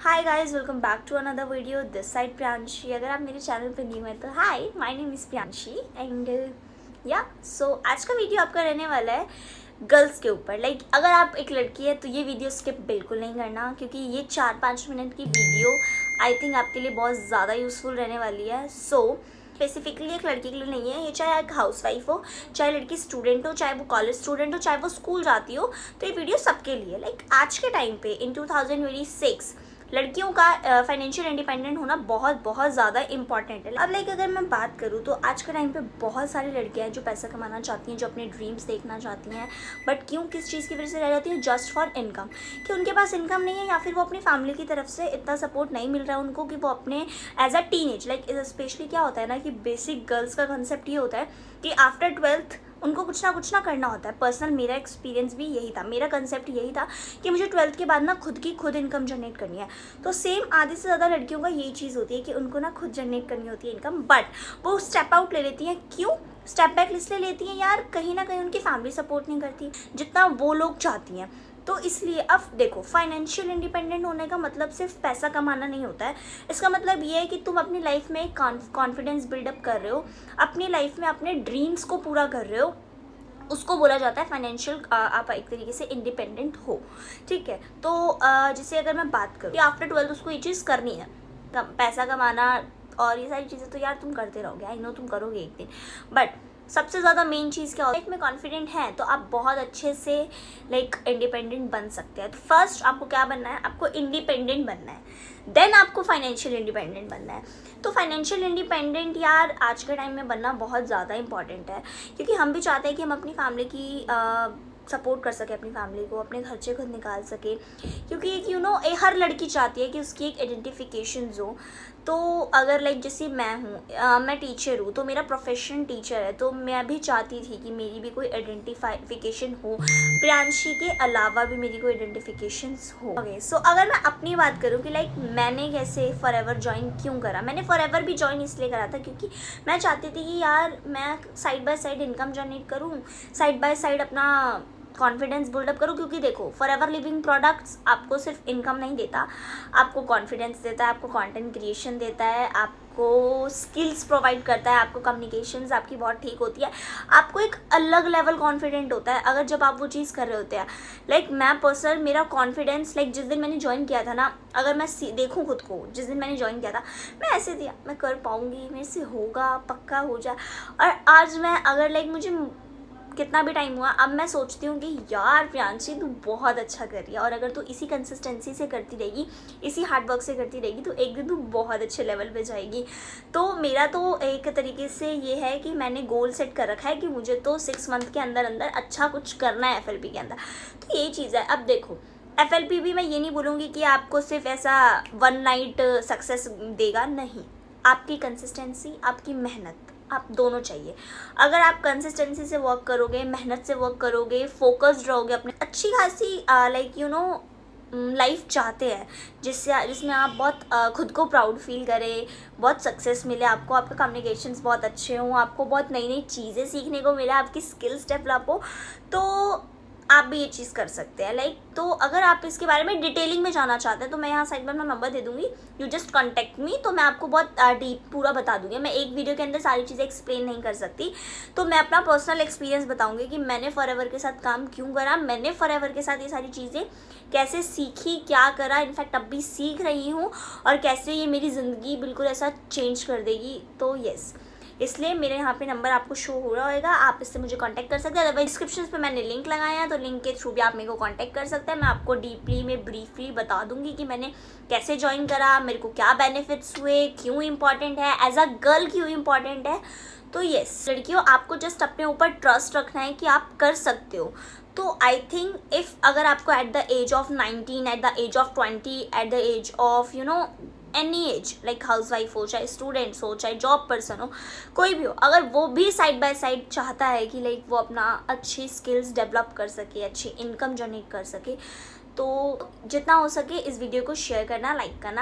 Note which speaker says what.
Speaker 1: Hi guys, welcome back to another video. This side Priyanshi. अगर आप मेरे चैनल पे न्यू हैं तो hi, my name is Priyanshi and yeah so आज का वीडियो आपका रहने वाला है गर्ल्स के ऊपर। अगर आप एक लड़की है तो ये वीडियो स्किप बिल्कुल नहीं करना, क्योंकि ये 4-5 मिनट की वीडियो आई थिंक आपके लिए बहुत ज़्यादा यूज़फुल रहने वाली है। स्पेसिफिकली एक लड़की के लिए नहीं है ये, चाहे एक हाउसवाइफ हो, चाहे लड़की स्टूडेंट हो, चाहे वो कॉलेज स्टूडेंट हो, चाहे वो स्कूल जाती हो, तो ये वीडियो सबके लिए। आज के टाइम पे इन 2026 लड़कियों का फाइनेंशियल इंडिपेंडेंट होना बहुत बहुत ज़्यादा इंपॉर्टेंट है। अब अगर मैं बात करूँ तो आज के टाइम पे बहुत सारी लड़कियां हैं जो पैसा कमाना चाहती हैं, जो अपने ड्रीम्स देखना चाहती हैं, बट क्यों किस चीज़ की वजह से रह जाती हैं? जस्ट फॉर इनकम, कि उनके पास इनकम नहीं है या फिर वो अपनी फैमिली की तरफ से इतना सपोर्ट नहीं मिल रहा है उनको कि वो अपने एज अ टीनेज स्पेशली क्या होता है ना कि बेसिक गर्ल्स का कंसेप्ट ये होता है कि आफ्टर 12th उनको कुछ ना करना होता है। पर्सनल मेरा एक्सपीरियंस भी यही था, मेरा कंसेप्ट यही था कि मुझे 12th के बाद ना खुद इनकम जनरेट करनी है। तो सेम आधे से ज़्यादा लड़कियों का यही चीज़ होती है कि उनको ना खुद जनरेट करनी होती है इनकम, बट वो स्टेप आउट ले लेती हैं। क्यों स्टेप बैक इसलिए लेती हैं? यार कहीं ना कहीं उनकी फैमिली सपोर्ट नहीं करती जितना वो लोग चाहती हैं। तो इसलिए अब देखो, फाइनेंशियल इंडिपेंडेंट होने का मतलब सिर्फ पैसा कमाना नहीं होता है। इसका मतलब ये है कि तुम अपनी लाइफ में कॉन्फिडेंस बिल्डअप कर रहे हो, अपनी लाइफ में अपने ड्रीम्स को पूरा कर रहे हो। उसको बोला जाता है फाइनेंशियल, आप एक तरीके से इंडिपेंडेंट हो। ठीक है, तो जैसे अगर मैं बात करूँ कि आफ्टर 12 उसको ये चीज़ करनी है, पैसा कमाना और ये सारी चीज़ें तो यार तुम करते रहोगे, आई नो तुम करोगे एक दिन, बट सबसे ज़्यादा मेन चीज़ क्या होता है? लाइफ में कॉन्फिडेंट है तो आप बहुत अच्छे से इंडिपेंडेंट बन सकते हैं। तो फर्स्ट आपको क्या बनना है? आपको इंडिपेंडेंट बनना है, देन आपको फाइनेंशियल इंडिपेंडेंट बनना है। तो फाइनेंशियल इंडिपेंडेंट यार आज के टाइम में बनना बहुत ज़्यादा इंपॉर्टेंट है, क्योंकि हम भी चाहते हैं कि हम अपनी फैमिली की सपोर्ट कर सके, अपनी फैमिली को अपने खर्चे खुद निकाल सके, क्योंकि एक हर लड़की चाहती है कि उसकी एक आइडेंटिफिकेशन हो। तो अगर जैसे मैं हूँ, मैं टीचर हूँ, तो मेरा प्रोफेशन टीचर है, तो मैं भी चाहती थी कि मेरी भी कोई आइडेंटिफिकेशन हो, प्रियांशी के अलावा भी मेरी कोई आइडेंटिफिकेशंस हो। ओके, सो अगर मैं अपनी बात करूँ कि मैंने कैसे फॉरएवर ज्वाइन क्यों करा, मैंने फॉरएवर भी ज्वाइन इसलिए करा था क्योंकि मैं चाहती थी कि यार मैं side by side income generate करूँ, साइड बाय साइड अपना कॉन्फिडेंस बिल्डअप करो। क्योंकि देखो, फॉरएवर लिविंग प्रोडक्ट्स आपको सिर्फ इनकम नहीं देता, आपको कॉन्फिडेंस देता है, आपको कंटेंट क्रिएशन देता है, आपको स्किल्स प्रोवाइड करता है, आपको कम्युनिकेशंस आपकी बहुत ठीक होती है, आपको एक अलग लेवल कॉन्फिडेंट होता है अगर जब आप वो चीज़ कर रहे होते हैं। मैं पर्सनल मेरा कॉन्फिडेंस जिस दिन मैंने ज्वाइन किया था ना, अगर मैं देखूँ खुद को, जिस दिन मैंने ज्वाइन किया था मैं ऐसे दिया मैं कर पाऊँगी, मेरे से होगा, पक्का हो जाए। और आज मैं अगर मुझे कितना भी टाइम हुआ, अब मैं सोचती हूँ कि यार प्रियांशी तू बहुत अच्छा कर रही है, और अगर तू इसी कंसिस्टेंसी से करती रहेगी, इसी हार्डवर्क से करती रहेगी, तो एक दिन तू बहुत अच्छे लेवल पे जाएगी। तो मेरा तो एक तरीके से ये है कि मैंने गोल सेट कर रखा है कि मुझे तो 6 मंथ के अंदर अंदर अच्छा कुछ करना है FLP के अंदर। तो यही चीज़ है। अब देखो, FLP भी मैं ये नहीं बोलूँगी कि आपको सिर्फ ऐसा 1 नाइट सक्सेस देगा, नहीं, आपकी कंसिस्टेंसी, आपकी मेहनत, आप दोनों चाहिए। अगर आप कंसिस्टेंसी से वर्क करोगे, मेहनत से वर्क करोगे, फोकस्ड रहोगे, अपने अच्छी खासी लाइफ चाहते हैं जिसमें आप बहुत खुद को प्राउड फील करें, बहुत सक्सेस मिले आपको, आपके कम्युनिकेशंस बहुत अच्छे हों, आपको बहुत नई नई चीज़ें सीखने को मिले, आपकी स्किल्स डेवलप हो, तो आप भी ये चीज़ कर सकते हैं। तो अगर आप इसके बारे में डिटेलिंग में जाना चाहते हैं तो मैं यहाँ साइड में अपना नंबर दे दूँगी, यू जस्ट कॉन्टेक्ट मी। तो मैं आपको बहुत डीप पूरा बता दूँगी। मैं एक वीडियो के अंदर सारी चीज़ें एक्सप्लेन नहीं कर सकती, तो मैं अपना पर्सनल एक्सपीरियंस बताऊँगी कि मैंने फॉरएवर के साथ काम क्यों करा, मैंने फॉरएवर के साथ ये सारी चीज़ें कैसे सीखी, क्या करा, इनफैक्ट अब भी सीख रही हूँ, और कैसे ये मेरी ज़िंदगी बिल्कुल ऐसा चेंज कर देगी। तो येस, इसलिए मेरे यहाँ पे नंबर आपको शो हो रहा होगा, आप इससे मुझे कांटेक्ट कर सकते हैं। अदरवाइज डिस्क्रिप्शन पे मैंने लिंक लगाया है, तो लिंक के थ्रू भी आप मेरे को कांटेक्ट कर सकते हैं। मैं आपको डीपली में ब्रीफली बता दूंगी कि मैंने कैसे ज्वाइन करा, मेरे को क्या बेनिफिट्स हुए, क्यों इंपॉर्टेंट है, एज अ गर्ल क्यों इंपॉर्टेंट है। तो येस लड़कियों, आपको जस्ट अपने ऊपर ट्रस्ट रखना है कि आप कर सकते हो। तो आई थिंक इफ़ अगर आपको at the age of 19, at the age of 20, at the age of any age, housewife हो, चाहे स्टूडेंट्स हो, चाहे जॉब पर्सन हो, कोई भी हो, अगर वो भी साइड बाय साइड चाहता है कि वो अपना अच्छी स्किल्स डेवलप कर सके, अच्छी इनकम जनरेट कर सके, तो जितना हो सके इस वीडियो को शेयर करना, लाइक करना।